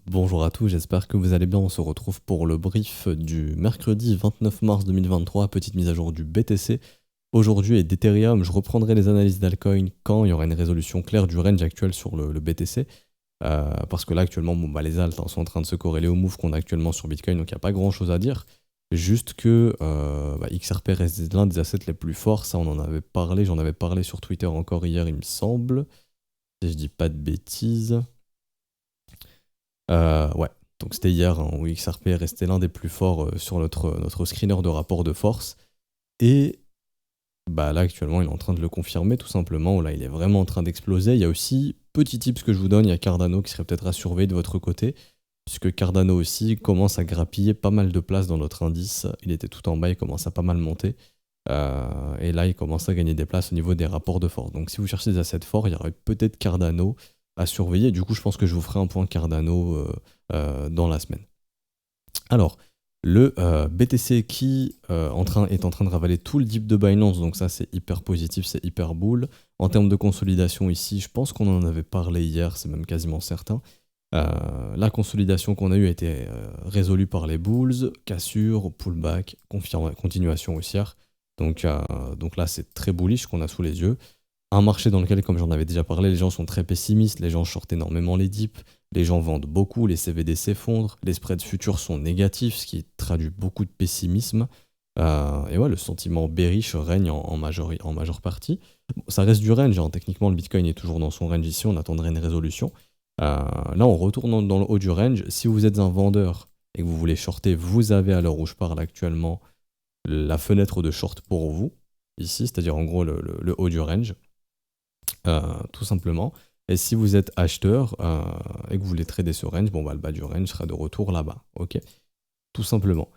Bonjour à tous, j'espère que vous allez bien. On se retrouve pour le brief du mercredi 29 mars 2023, petite mise à jour du BTC. Aujourd'hui et d'Ethereum, je reprendrai les analyses d'Alcoin quand il y aura une résolution claire du range actuel sur le BTC. Parce que là, actuellement, les alts sont en train de se corréler au move qu'on a actuellement sur Bitcoin, donc il n'y a pas grand chose à dire. Juste que XRP reste l'un des assets les plus forts, ça on en avait parlé, j'en avais parlé sur Twitter encore hier, il me semble, si je dis pas de bêtises. Ouais, donc c'était hier hein, où XRP est resté l'un des plus forts sur notre screener de rapport de force. Et là actuellement il est en train de le confirmer tout simplement, là il est vraiment en train d'exploser. Il y a aussi, petit tips que je vous donne, il y a Cardano qui serait peut-être à surveiller de votre côté, puisque Cardano aussi commence à grappiller pas mal de place dans notre indice. Il était tout en bas, il commence à pas mal monter. Et là il commence à gagner des places au niveau des rapports de force. Donc si vous cherchez des assets forts, il y aurait peut-être Cardano à surveiller. Du coup, je pense que je vous ferai un point Cardano dans la semaine. Alors, le BTC qui est en train de ravaler tout le dip de Binance, donc ça c'est hyper positif, c'est hyper bull. En termes de consolidation ici, je pense qu'on en avait parlé hier, c'est même quasiment certain. La consolidation qu'on a eue a été résolue par les bulls, cassure, pullback, continuation haussière. Donc là, c'est très bullish qu'on a sous les yeux. Un marché dans lequel, comme j'en avais déjà parlé, les gens sont très pessimistes, les gens shortent énormément les dips, les gens vendent beaucoup, les CVD s'effondrent, les spreads futurs sont négatifs, ce qui traduit beaucoup de pessimisme. Et ouais, le sentiment bearish règne en majeure partie. Bon, ça reste du range, hein. Techniquement le Bitcoin est toujours dans son range ici, on attendrait une résolution. Là on retourne dans le haut du range. Si vous êtes un vendeur et que vous voulez shorter, vous avez à l'heure où je parle actuellement la fenêtre de short pour vous, ici, c'est-à-dire en gros le haut du range. Tout simplement. Et si vous êtes acheteur et que vous voulez trader ce range, le bas du range sera de retour là-bas. Ok, tout simplement.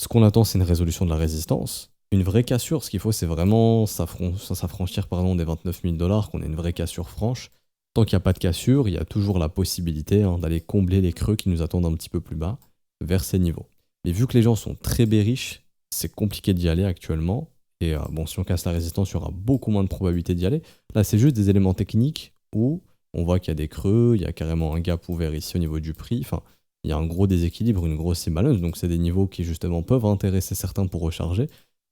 Ce qu'on attend, c'est une résolution de la résistance. Une vraie cassure, ce qu'il faut, c'est vraiment s'affranchir des 29 000 $, qu'on ait une vraie cassure franche. Tant qu'il n'y a pas de cassure, il y a toujours la possibilité d'aller combler les creux qui nous attendent un petit peu plus bas vers ces niveaux. Mais vu que les gens sont très bearish, c'est compliqué d'y aller actuellement. Et si on casse la résistance, il y aura beaucoup moins de probabilité d'y aller. Là, c'est juste des éléments techniques où on voit qu'il y a des creux, il y a carrément un gap ouvert ici au niveau du prix. Enfin, il y a un gros déséquilibre, une grosse imbalance. Donc, c'est des niveaux qui, justement, peuvent intéresser certains pour recharger.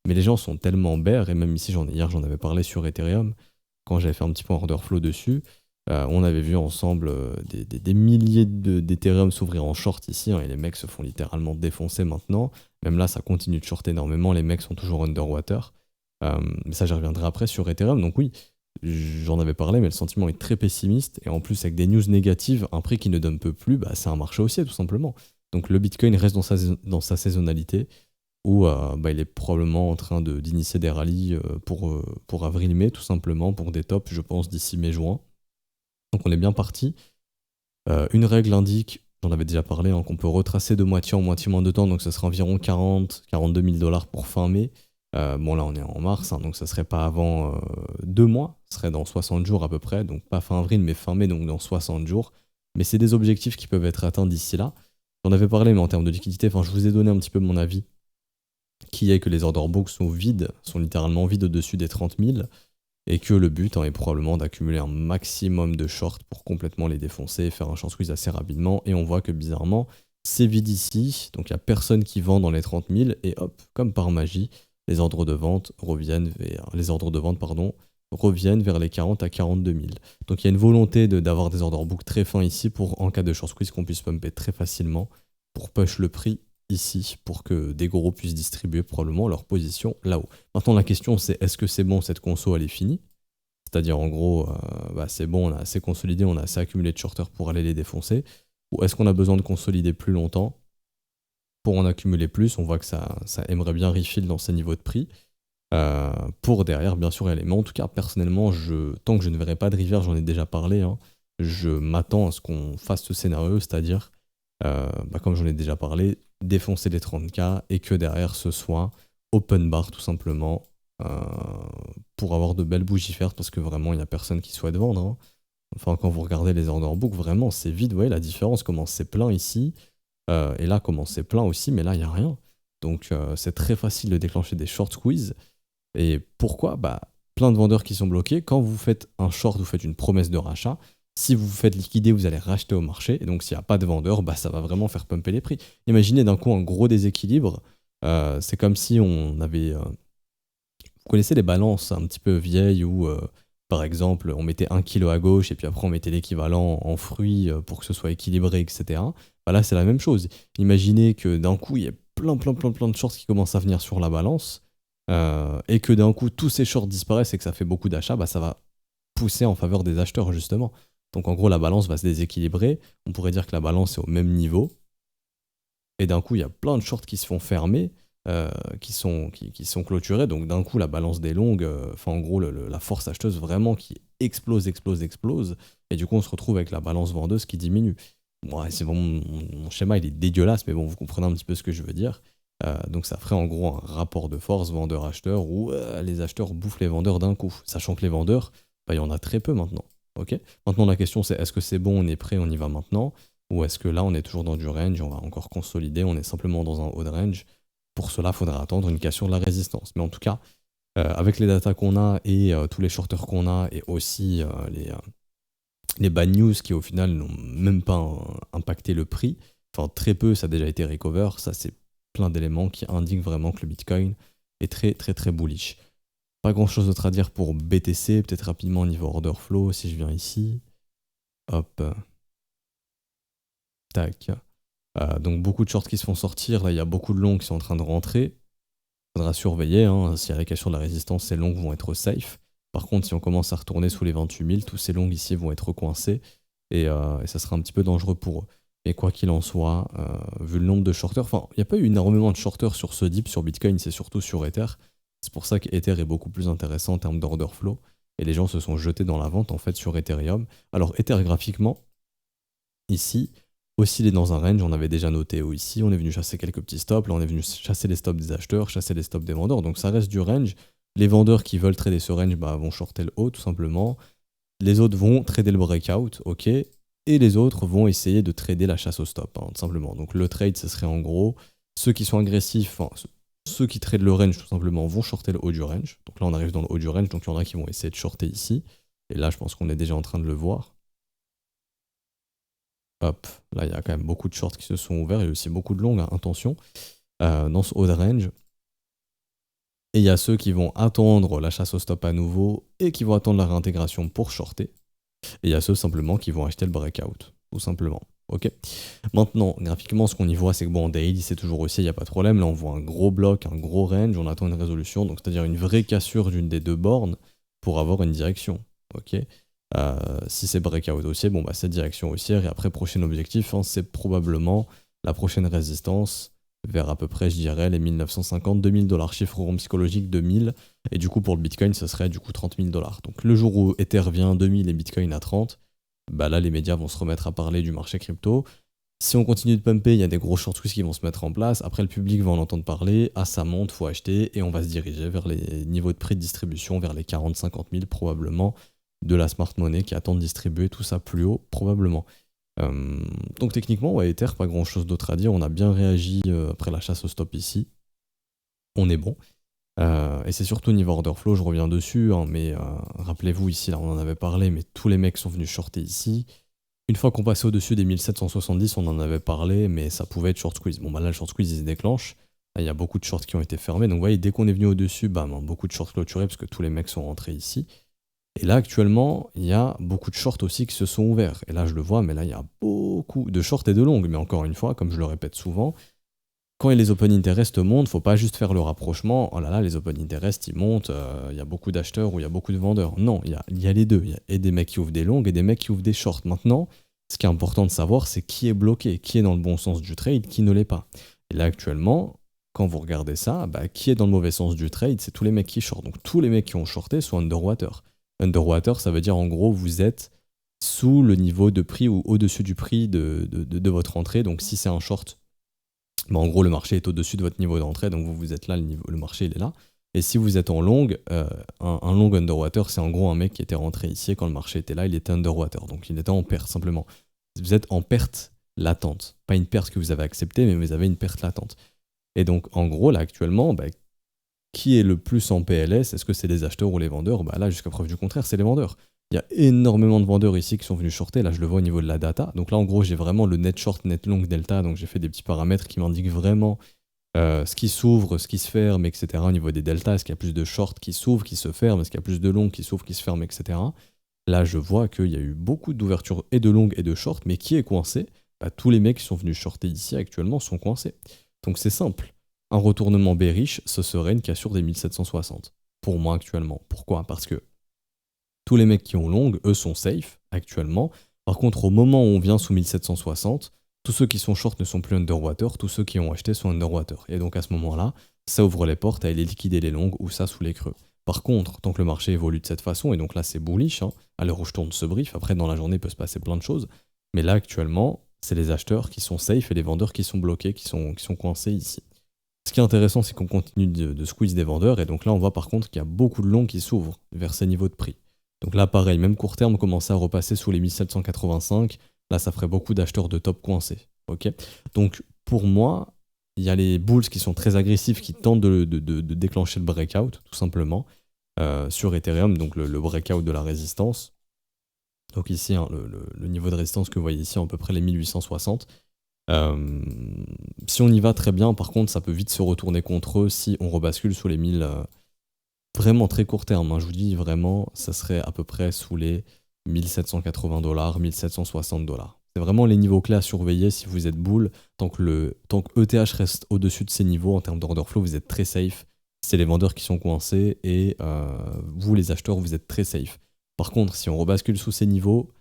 Mais les gens sont tellement bear, et même ici, hier, j'en avais parlé sur Ethereum, quand j'avais fait un petit peu un order flow dessus. On avait vu ensemble des milliers d'Ethereum s'ouvrir en short ici, hein, et les mecs se font littéralement défoncer maintenant. Même là, ça continue de short énormément, les mecs sont toujours underwater. Mais ça, j'y reviendrai après sur Ethereum. Donc oui, j'en avais parlé, mais le sentiment est très pessimiste. Et en plus, avec des news négatives, un prix qui ne donne peu plus, c'est un marché haussier, tout simplement. Donc le Bitcoin reste dans sa saisonnalité, où il est probablement en train d'initier des rallyes pour avril-mai, tout simplement, pour des tops, je pense, d'ici mai-juin. Donc on est bien parti. Une règle indique, j'en avais déjà parlé, hein, qu'on peut retracer de moitié en moitié moins de temps, donc ça sera environ 42 000 $ pour fin mai. Là on est en mars, hein, donc ça serait pas avant 2 mois, ce serait dans 60 jours à peu près, donc pas fin avril mais fin mai, donc dans 60 jours. Mais c'est des objectifs qui peuvent être atteints d'ici là. J'en avais parlé, mais en termes de liquidité, je vous ai donné un petit peu mon avis, qui est que les order books sont vides, sont littéralement vides au-dessus des 30 000, et que le but est probablement d'accumuler un maximum de shorts pour complètement les défoncer, faire un short squeeze assez rapidement, et on voit que bizarrement, c'est vide ici, donc il n'y a personne qui vend dans les 30 000, et hop, comme par magie, les ordres de vente reviennent vers les 40 à 42 000. Donc il y a une volonté d'avoir des order books très fins ici pour, en cas de short squeeze, qu'on puisse pumper très facilement pour push le prix ici, pour que des gros puissent distribuer probablement leur position là-haut. Maintenant la question c'est, est-ce que c'est bon, cette conso elle est finie? C'est-à-dire en gros, c'est bon, on a assez consolidé, on a assez accumulé de shorters pour aller les défoncer, ou est-ce qu'on a besoin de consolider plus longtemps pour en accumuler plus? On voit que ça aimerait bien refill dans ces niveaux de prix, pour derrière bien sûr aller. Mais en tout cas, personnellement, tant que je ne verrai pas de rivière, j'en ai déjà parlé, hein, je m'attends à ce qu'on fasse ce scénario, c'est-à-dire, comme j'en ai déjà parlé, défoncer les 30K et que derrière ce soit open bar tout simplement, pour avoir de belles bougies vertes, parce que vraiment il n'y a personne qui souhaite vendre, hein. Enfin, quand vous regardez les order books, vraiment c'est vide. Vous voyez la différence, comment c'est plein ici, et là comment c'est plein aussi, mais là il n'y a rien. Donc c'est très facile de déclencher des short squeeze. Et pourquoi? Plein de vendeurs qui sont bloqués. Quand vous faites un short, vous faites une promesse de rachat. Si vous vous faites liquider, vous allez racheter au marché. Et donc, s'il n'y a pas de vendeur, bah, ça va vraiment faire pumper les prix. Imaginez d'un coup un gros déséquilibre. C'est comme si on avait... vous connaissez les balances un petit peu vieilles où, par exemple, on mettait 1 kilo à gauche et puis après on mettait l'équivalent en fruits pour que ce soit équilibré, etc. Bah là, c'est la même chose. Imaginez que d'un coup, il y a plein de shorts qui commencent à venir sur la balance et que d'un coup, tous ces shorts disparaissent et que ça fait beaucoup d'achats, bah ça va pousser en faveur des acheteurs, justement. Donc en gros, la balance va se déséquilibrer. On pourrait dire que la balance est au même niveau. Et d'un coup, il y a plein de shorts qui se font fermer, qui sont clôturés. Donc d'un coup, la balance des longues, enfin en gros, la force acheteuse vraiment qui explose. Et du coup, on se retrouve avec la balance vendeuse qui diminue. Bon, c'est bon, mon schéma, il est dégueulasse, mais bon, vous comprenez un petit peu ce que je veux dire. Donc ça ferait en gros un rapport de force vendeur-acheteur où les acheteurs bouffent les vendeurs d'un coup. Sachant que les vendeurs, bah, il y en a très peu maintenant. Ok. Maintenant, la question, c'est est-ce que c'est bon, on est prêt, on y va maintenant? Ou est-ce que là, on est toujours dans du range, on va encore consolider, on est simplement dans un haut de range? Pour cela, il faudra attendre une cassure de la résistance. Mais en tout cas, avec les datas qu'on a et tous les shorters qu'on a et aussi les bad news qui au final n'ont même pas impacté le prix, enfin très peu, ça a déjà été recover, ça c'est plein d'éléments qui indiquent vraiment que le Bitcoin est très bullish. Pas grand chose d'autre à dire pour BTC, peut-être rapidement au niveau order flow, si je viens ici, hop, tac. Donc beaucoup de shorts qui se font sortir, là il y a beaucoup de longs qui sont en train de rentrer. Faudra surveiller, hein. S'il y a la cassure de la résistance, ces longs vont être safe. Par contre, si on commence à retourner sous les 28 000, tous ces longs ici vont être coincés et ça sera un petit peu dangereux pour eux. Et quoi qu'il en soit, vu le nombre de shorters, enfin, il n'y a pas eu énormément de shorters sur ce dip, sur Bitcoin, c'est surtout sur Ether. C'est pour ça qu'Ether est beaucoup plus intéressant en termes d'order flow. Et les gens se sont jetés dans la vente en fait sur Ethereum. Alors Ether graphiquement, ici, osciller dans un range, on avait déjà noté ici, on est venu chasser quelques petits stops, là on est venu chasser les stops des acheteurs, chasser les stops des vendeurs, donc ça reste du range. Les vendeurs qui veulent trader ce range bah, vont shorter le haut tout simplement. Les autres vont trader le breakout, ok, et les autres vont essayer de trader la chasse au stop, hein, tout simplement. Donc le trade, ce serait en gros, ceux qui sont agressifs, enfin, ceux qui tradent le range tout simplement vont shorter le haut du range. Donc là on arrive dans le haut du range, donc il y en a qui vont essayer de shorter ici. Et là je pense qu'on est déjà en train de le voir. Hop, là il y a quand même beaucoup de shorts qui se sont ouverts, il y a aussi beaucoup de longues, hein, attention, dans ce haut de range. Et il y a ceux qui vont attendre la chasse au stop à nouveau et qui vont attendre la réintégration pour shorter. Et il y a ceux simplement qui vont acheter le breakout, tout simplement. Ok. Maintenant, graphiquement, ce qu'on y voit, c'est que bon, en daily, c'est toujours aussi, il n'y a pas de problème. Là, on voit un gros bloc, un gros range, on attend une résolution, donc c'est-à-dire une vraie cassure d'une des deux bornes pour avoir une direction. Ok. Si c'est breakout haussier, bon, bah, c'est direction haussière. Et après, prochain objectif, hein, c'est probablement la prochaine résistance vers à peu près, je dirais, les 1950, 2000 $, chiffre rond psychologique 2000. Et du coup, pour le Bitcoin, ce serait du coup 30 000 $. Donc le jour où Ether vient 2000 et Bitcoin à 30, bah là, les médias vont se remettre à parler du marché crypto. Si on continue de pumper, il y a des gros short squeeze qui vont se mettre en place. Après, le public va en entendre parler. Ah, ça monte, faut acheter. Et on va se diriger vers les niveaux de prix de distribution, vers les 40-50 000 probablement, de la smart money qui attend de distribuer tout ça plus haut, probablement. Donc techniquement, ouais, Ether, pas grand chose d'autre à dire. On a bien réagi après la chasse au stop ici. On est bon. Et c'est surtout au niveau order flow, je reviens dessus, hein, mais rappelez-vous ici, là on en avait parlé, mais tous les mecs sont venus shorter ici. Une fois qu'on passait au-dessus des 1770, on en avait parlé, mais ça pouvait être short squeeze. Bon bah là le short squeeze il se déclenche, là il y a beaucoup de shorts qui ont été fermés, donc vous voyez, dès qu'on est venu au-dessus, bam, beaucoup de shorts clôturés parce que tous les mecs sont rentrés ici. Et là actuellement, il y a beaucoup de shorts aussi qui se sont ouverts. Et là je le vois, mais là il y a beaucoup de shorts et de longues, mais encore une fois, comme je le répète souvent, quand les open interest montent, faut pas juste faire le rapprochement, oh là là, les open interest ils montent, il y a beaucoup d'acheteurs ou il y a beaucoup de vendeurs. Non, il y a les deux. Il y a et des mecs qui ouvrent des longues et des mecs qui ouvrent des shorts. Maintenant, ce qui est important de savoir, c'est qui est bloqué, qui est dans le bon sens du trade, qui ne l'est pas. Et là actuellement, quand vous regardez ça, bah, qui est dans le mauvais sens du trade, c'est tous les mecs qui shortent. Donc tous les mecs qui ont shorté sont underwater. Underwater, ça veut dire en gros, vous êtes sous le niveau de prix ou au-dessus du prix de votre entrée. Donc si c'est un short, bah en gros, le marché est au-dessus de votre niveau d'entrée, donc vous êtes là, le marché il est là. Et si vous êtes en long, un long underwater, c'est en gros un mec qui était rentré ici et quand le marché était là, il était underwater. Donc il était en perte simplement. Vous êtes en perte latente. Pas une perte que vous avez acceptée, mais vous avez une perte latente. Et donc en gros, là actuellement, bah, qui est le plus en PLS? Est-ce que c'est les acheteurs ou les vendeurs? Bah là, jusqu'à preuve du contraire, c'est les vendeurs. Il y a énormément de vendeurs ici qui sont venus shorter. Là, je le vois au niveau de la data. Donc là, en gros, j'ai vraiment le net short, net long, delta. Donc j'ai fait des petits paramètres qui m'indiquent vraiment ce qui s'ouvre, ce qui se ferme, etc. Au niveau des deltas, est-ce qu'il y a plus de short qui s'ouvre, qui se ferme, est-ce qu'il y a plus de long qui s'ouvre, qui se ferme, etc. Là, je vois qu'il y a eu beaucoup d'ouvertures et de long et de short, mais qui est coincé? Bah, tous les mecs qui sont venus shorter ici actuellement sont coincés. Donc c'est simple. Un retournement bearish, ce serait une cassure des 1760. Pour moi actuellement. Pourquoi? Parce que tous les mecs qui ont long, eux sont safe actuellement. Par contre, au moment où on vient sous 1760, tous ceux qui sont short ne sont plus underwater, tous ceux qui ont acheté sont underwater. Et donc à ce moment-là, ça ouvre les portes à aller liquider les longues ou ça sous les creux. Par contre, tant que le marché évolue de cette façon, et donc là c'est bullish, hein, à l'heure où je tourne ce brief, après dans la journée il peut se passer plein de choses, mais là actuellement, c'est les acheteurs qui sont safe et les vendeurs qui sont bloqués, qui sont coincés ici. Ce qui est intéressant, c'est qu'on continue de squeeze des vendeurs, et donc là on voit par contre qu'il y a beaucoup de longs qui s'ouvrent vers ces niveaux de prix. Donc là pareil, même court terme commençait à repasser sous les 1785, là ça ferait beaucoup d'acheteurs de top coincés. Ok. Donc pour moi, il y a les bulls qui sont très agressifs, qui tentent de déclencher le breakout, tout simplement, sur Ethereum, donc le breakout de la résistance. Donc ici, hein, le niveau de résistance que vous voyez ici, à peu près les 1860. Si on y va très bien, par contre, ça peut vite se retourner contre eux si on rebascule sous les 1000. Vraiment très court terme, hein, je vous dis vraiment, ça serait à peu près sous les 1780$, 1760$. C'est vraiment les niveaux clés à surveiller si vous êtes bull. Tant que ETH reste au-dessus de ces niveaux en termes d'order flow, vous êtes très safe. C'est les vendeurs qui sont coincés et vous, les acheteurs, vous êtes très safe. Par contre, si on rebascule sous ces niveaux,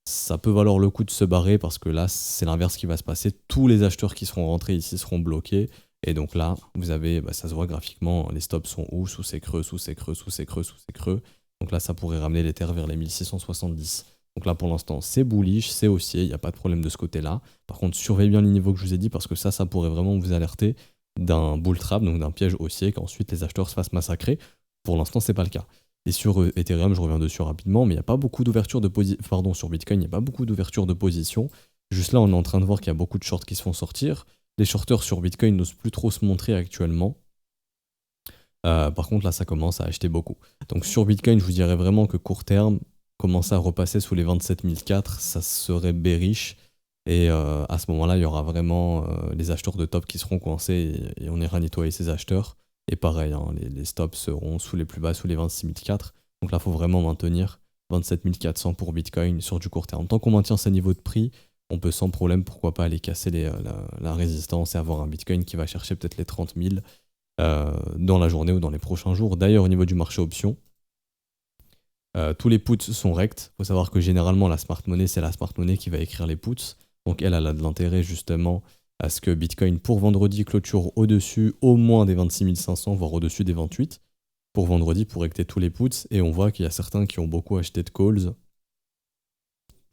ça peut valoir le coup de se barrer parce que là, c'est l'inverse qui va se passer. Tous les acheteurs qui seront rentrés ici seront bloqués. Et donc là, vous avez, ça se voit graphiquement, les stops sont où? Sous ces creux, sous ces creux, sous ces creux, sous ces creux. Donc là, ça pourrait ramener l'Ether vers les 1670. Donc là, pour l'instant, c'est bullish, c'est haussier, il n'y a pas de problème de ce côté-là. Par contre, surveillez bien les niveaux que je vous ai dit parce que ça pourrait vraiment vous alerter d'un bull trap, donc d'un piège haussier, qu'ensuite les acheteurs se fassent massacrer. Pour l'instant, c'est pas le cas. Et sur Ethereum, je reviens dessus rapidement, mais il n'y a pas beaucoup d'ouverture de position. Pardon, sur Bitcoin, il n'y a pas beaucoup d'ouverture de position. Juste là, on est en train de voir qu'il y a beaucoup de shorts qui se font sortir. Les shorters sur Bitcoin n'osent plus trop se montrer actuellement. Par contre, là, ça commence à acheter beaucoup. Donc sur Bitcoin, je vous dirais vraiment que court terme, commencer à repasser sous les 27 004, ça serait bearish. Et à ce moment-là, il y aura vraiment les acheteurs de top qui seront coincés et on ira nettoyer ces acheteurs. Et pareil, hein, les stops seront sous les plus bas, sous les 26 004. Donc là, il faut vraiment maintenir 27 400 pour Bitcoin sur du court terme. Tant qu'on maintient ces niveaux de prix, on peut sans problème, pourquoi pas, aller casser la résistance et avoir un Bitcoin qui va chercher peut-être les 30 000 dans la journée ou dans les prochains jours. D'ailleurs, au niveau du marché options, tous les puts sont rects. Il faut savoir que généralement, la smart money, c'est la smart money qui va écrire les puts. Donc elle a de l'intérêt justement à ce que Bitcoin pour vendredi clôture au-dessus au moins des 26 500, voire au-dessus des 28 pour vendredi pour recter tous les puts. Et on voit qu'il y a certains qui ont beaucoup acheté de calls.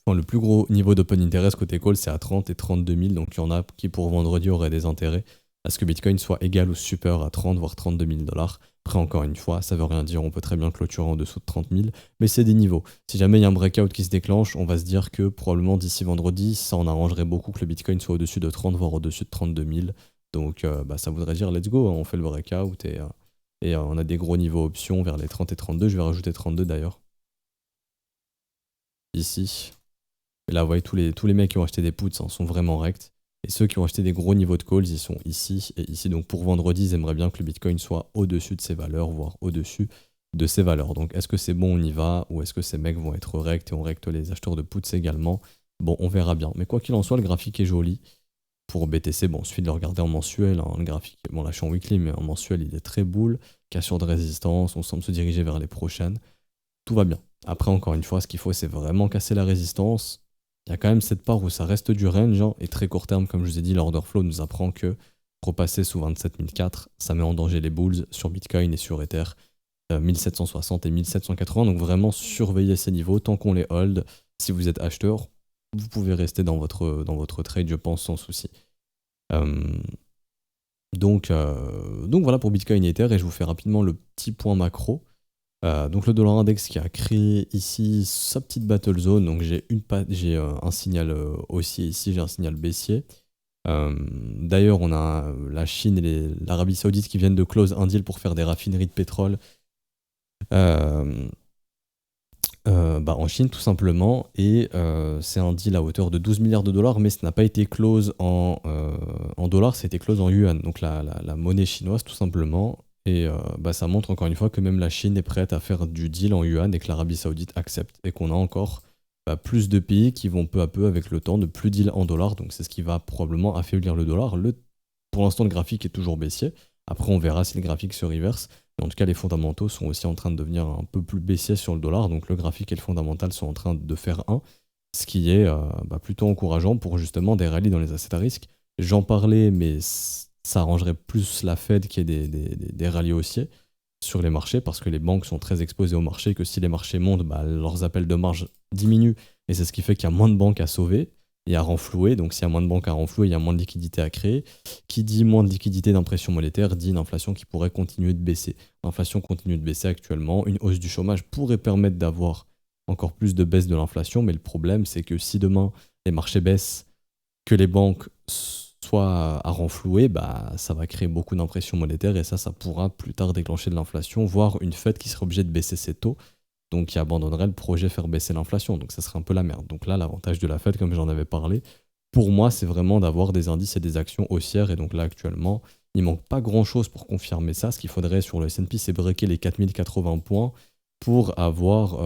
Enfin, le plus gros niveau d'open interest côté call, c'est à 30 et 32 000. Donc il y en a qui pour vendredi auraient des intérêts à ce que Bitcoin soit égal ou supérieur à 30 voire 32 000$. Après, encore une fois, ça veut rien dire, on peut très bien clôturer en dessous de 30 000, mais c'est des niveaux. Si jamais il y a un breakout qui se déclenche, on va se dire que probablement d'ici vendredi, ça en arrangerait beaucoup que le Bitcoin soit au-dessus de 30 voire au-dessus de 32 000. Donc ça voudrait dire let's go, hein, on fait le breakout et on a des gros niveaux options vers les 30 et 32. Je vais rajouter 32 d'ailleurs. Ici. Et là, vous voyez, tous les mecs qui ont acheté des puts hein, sont vraiment rects. Et ceux qui ont acheté des gros niveaux de calls, ils sont ici et ici. Donc pour vendredi, ils aimeraient bien que le Bitcoin soit au-dessus de ses valeurs, voire au-dessus de ses valeurs. Donc est-ce que c'est bon, on y va? Ou est-ce que ces mecs vont être rects et on recte les acheteurs de puts également? Bon, on verra bien. Mais quoi qu'il en soit, le graphique est joli. Pour BTC, bon, il suffit de le regarder en mensuel. Hein, le graphique, bon là je suis en weekly, mais en mensuel, il est très bull. Cassure de résistance, on semble se diriger vers les prochaines. Tout va bien. Après, encore une fois, ce qu'il faut, c'est vraiment casser la résistance. Il y a quand même cette part où ça reste du range, hein, et très court terme, comme je vous ai dit, l'order flow nous apprend que repasser sous 27 004, ça met en danger les bulls sur Bitcoin et sur Ether, 1760 et 1780, donc vraiment surveillez ces niveaux tant qu'on les hold. Si vous êtes acheteur, vous pouvez rester dans votre trade, je pense, sans souci. Donc voilà pour Bitcoin et Ether, et je vous fais rapidement le petit point macro. Donc le dollar index qui a créé ici sa petite battle zone, donc j'ai un signal haussier ici, j'ai un signal baissier. D'ailleurs on a la Chine et l'Arabie Saoudite qui viennent de close un deal pour faire des raffineries de pétrole En Chine tout simplement, et c'est un deal à hauteur de 12 milliards de dollars, mais ça n'a pas été close en dollars, ça a été close en yuan, donc la monnaie chinoise tout simplement. Et ça montre encore une fois que même la Chine est prête à faire du deal en yuan et que l'Arabie Saoudite accepte, et qu'on a encore plus de pays qui vont peu à peu avec le temps de plus deal en dollars, donc c'est ce qui va probablement affaiblir le dollar. Pour l'instant le graphique est toujours baissier, après on verra si le graphique se reverse. Mais en tout cas, les fondamentaux sont aussi en train de devenir un peu plus baissiers sur le dollar. Donc le graphique et le fondamental sont en train de faire un, ce qui est plutôt encourageant pour justement des rallyes dans les assets à risque. J'en parlais, mais ça arrangerait plus la Fed qu'il y ait des rallyes haussiers sur les marchés, parce que les banques sont très exposées au marché, que si les marchés montent, leurs appels de marge diminuent, et c'est ce qui fait qu'il y a moins de banques à sauver et à renflouer. Donc s'il y a moins de banques à renflouer, il y a moins de liquidités à créer. Qui dit moins de liquidité d'impression monétaire dit une inflation qui pourrait continuer de baisser. L'inflation continue de baisser actuellement. Une hausse du chômage pourrait permettre d'avoir encore plus de baisse de l'inflation, mais le problème c'est que si demain les marchés baissent, que les banques soient à renflouer, ça va créer beaucoup d'impression monétaire, et ça pourra plus tard déclencher de l'inflation, voire une Fed qui serait obligée de baisser ses taux, donc qui abandonnerait le projet faire baisser l'inflation. Donc ça serait un peu la merde. Donc là, l'avantage de la Fed, comme j'en avais parlé, pour moi, c'est vraiment d'avoir des indices et des actions haussières. Et donc là, actuellement, il manque pas grand-chose pour confirmer ça. Ce qu'il faudrait sur le S&P, c'est breaker les 4080 points pour avoir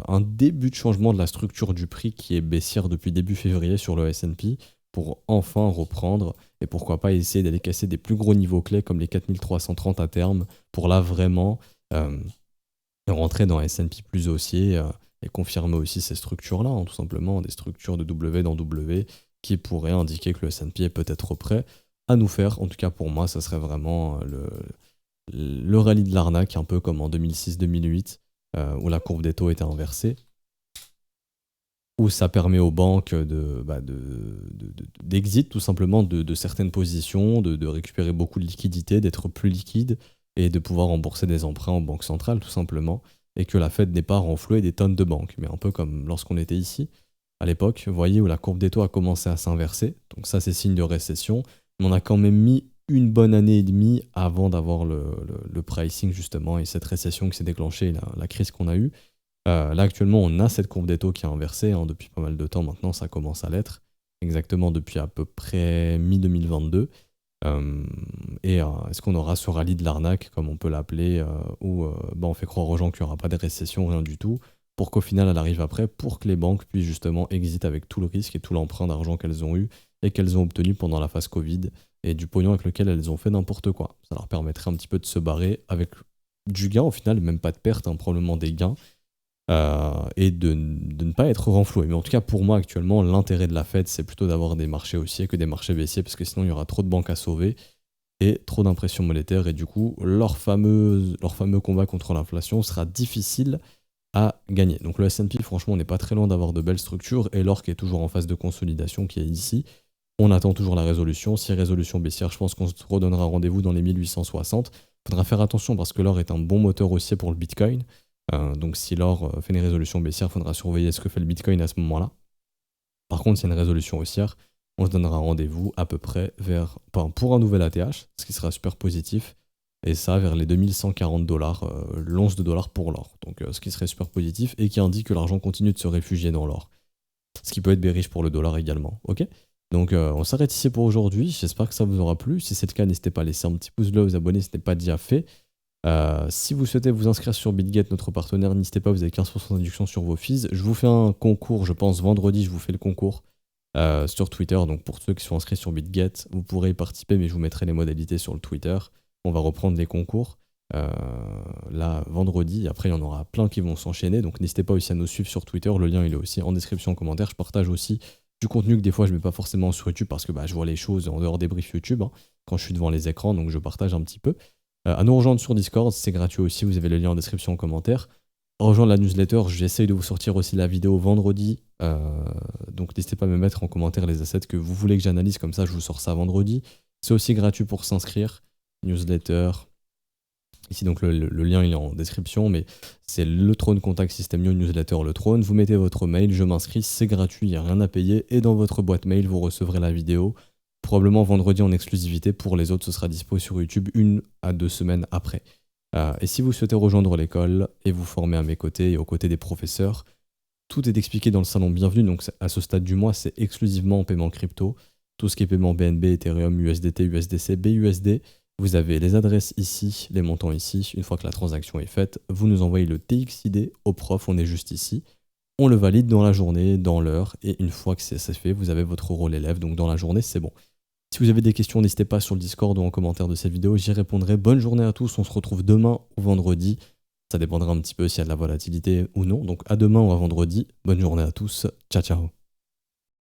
un début de changement de la structure du prix qui est baissière depuis début février sur le S&P, pour enfin reprendre, et pourquoi pas essayer d'aller casser des plus gros niveaux clés comme les 4330 à terme, pour là vraiment rentrer dans S&P plus haussier et confirmer aussi ces structures-là, tout simplement, des structures de W dans W qui pourraient indiquer que le S&P est peut-être prêt à nous faire. En tout cas, pour moi, ça serait vraiment le rallye de l'arnaque, un peu comme en 2006-2008, où la courbe des taux était inversée, où ça permet aux banques d'exit tout simplement de certaines positions, de récupérer beaucoup de liquidités, d'être plus liquide, et de pouvoir rembourser des emprunts aux banques centrales tout simplement, et que la Fed n'ait pas renfloué des tonnes de banques. Mais un peu comme lorsqu'on était ici, à l'époque, vous voyez, où la courbe des taux a commencé à s'inverser, donc ça c'est signe de récession, mais on a quand même mis une bonne année et demie avant d'avoir le pricing justement, et cette récession qui s'est déclenchée, la crise qu'on a eue. Là actuellement on a cette courbe des taux qui est inversée depuis pas mal de temps maintenant, ça commence à l'être, exactement depuis à peu près mi-2022. Est-ce qu'on aura ce rallye de l'arnaque, comme on peut l'appeler, où on fait croire aux gens qu'il n'y aura pas de récession, rien du tout, pour qu'au final elle arrive après, pour que les banques puissent justement exit avec tout le risque et tout l'emprunt d'argent qu'elles ont eu et qu'elles ont obtenu pendant la phase Covid, et du pognon avec lequel elles ont fait n'importe quoi. Ça leur permettrait un petit peu de se barrer avec du gain au final, même pas de perte, probablement des gains, et de ne pas être renfloué. Mais en tout cas, pour moi, actuellement, l'intérêt de la Fed, c'est plutôt d'avoir des marchés haussiers que des marchés baissiers, parce que sinon, il y aura trop de banques à sauver et trop d'impression monétaire, et du coup, leur fameux combat contre l'inflation sera difficile à gagner. Donc le S&P, franchement, on n'est pas très loin d'avoir de belles structures, et l'or qui est toujours en phase de consolidation, qui est ici. On attend toujours la résolution. Si résolution baissière, je pense qu'on se redonnera rendez-vous dans les 1860. Il faudra faire attention, parce que l'or est un bon moteur haussier pour le Bitcoin. Donc si l'or fait une résolution baissière, il faudra surveiller ce que fait le Bitcoin à ce moment-là. Par contre, s'il y a une résolution haussière, on se donnera rendez-vous à peu près pour un nouvel ATH, ce qui sera super positif, et ça vers les 2140 dollars, l'once de dollars pour l'or. Donc ce qui serait super positif et qui indique que l'argent continue de se réfugier dans l'or. Ce qui peut être bearish pour le dollar également. Ok ? Donc on s'arrête ici pour aujourd'hui. J'espère que ça vous aura plu. Si c'est le cas, n'hésitez pas à laisser un petit pouce bleu, vous abonner si ce n'est pas déjà fait. Si vous souhaitez vous inscrire sur BitGet, notre partenaire, n'hésitez pas, vous avez 15% de réduction sur vos fees. Je vous fais un concours, je pense vendredi, je vous fais le concours sur Twitter. Donc pour ceux qui sont inscrits sur BitGet, vous pourrez y participer, mais je vous mettrai les modalités sur le Twitter. On va reprendre les concours là vendredi. Après, il y en aura plein qui vont s'enchaîner. Donc n'hésitez pas aussi à nous suivre sur Twitter. Le lien il est aussi en description, en commentaire. Je partage aussi du contenu que des fois je mets pas forcément sur YouTube, parce que je vois les choses en dehors des briefs YouTube quand je suis devant les écrans, donc je partage un petit peu. À nous rejoindre sur Discord, c'est gratuit aussi, vous avez le lien en description en commentaire. Rejoindre la newsletter, j'essaye de vous sortir aussi la vidéo vendredi, donc n'hésitez pas à me mettre en commentaire les assets que vous voulez que j'analyse, comme ça je vous sors ça vendredi. C'est aussi gratuit pour s'inscrire, newsletter. Ici donc le lien il est en description, mais c'est le Throne Contact System newsletter, le Throne. Vous mettez votre mail, je m'inscris, c'est gratuit, il n'y a rien à payer, et dans votre boîte mail vous recevrez la vidéo. Probablement vendredi en exclusivité, pour les autres ce sera dispo sur YouTube 1 à 2 semaines après. Et si vous souhaitez rejoindre l'école et vous former à mes côtés et aux côtés des professeurs, tout est expliqué dans le salon Bienvenue. Donc à ce stade du mois, c'est exclusivement en paiement crypto. Tout ce qui est paiement BNB, Ethereum, USDT, USDC, BUSD. Vous avez les adresses ici, les montants ici. Une fois que la transaction est faite, vous nous envoyez le TXID au prof, on est juste ici. On le valide dans la journée, dans l'heure, et une fois que c'est fait, vous avez votre rôle élève, donc dans la journée, c'est bon. Si vous avez des questions, n'hésitez pas sur le Discord ou en commentaire de cette vidéo, j'y répondrai. Bonne journée à tous, on se retrouve demain ou vendredi. Ça dépendra un petit peu s'il y a de la volatilité ou non, donc à demain ou à vendredi. Bonne journée à tous, ciao ciao.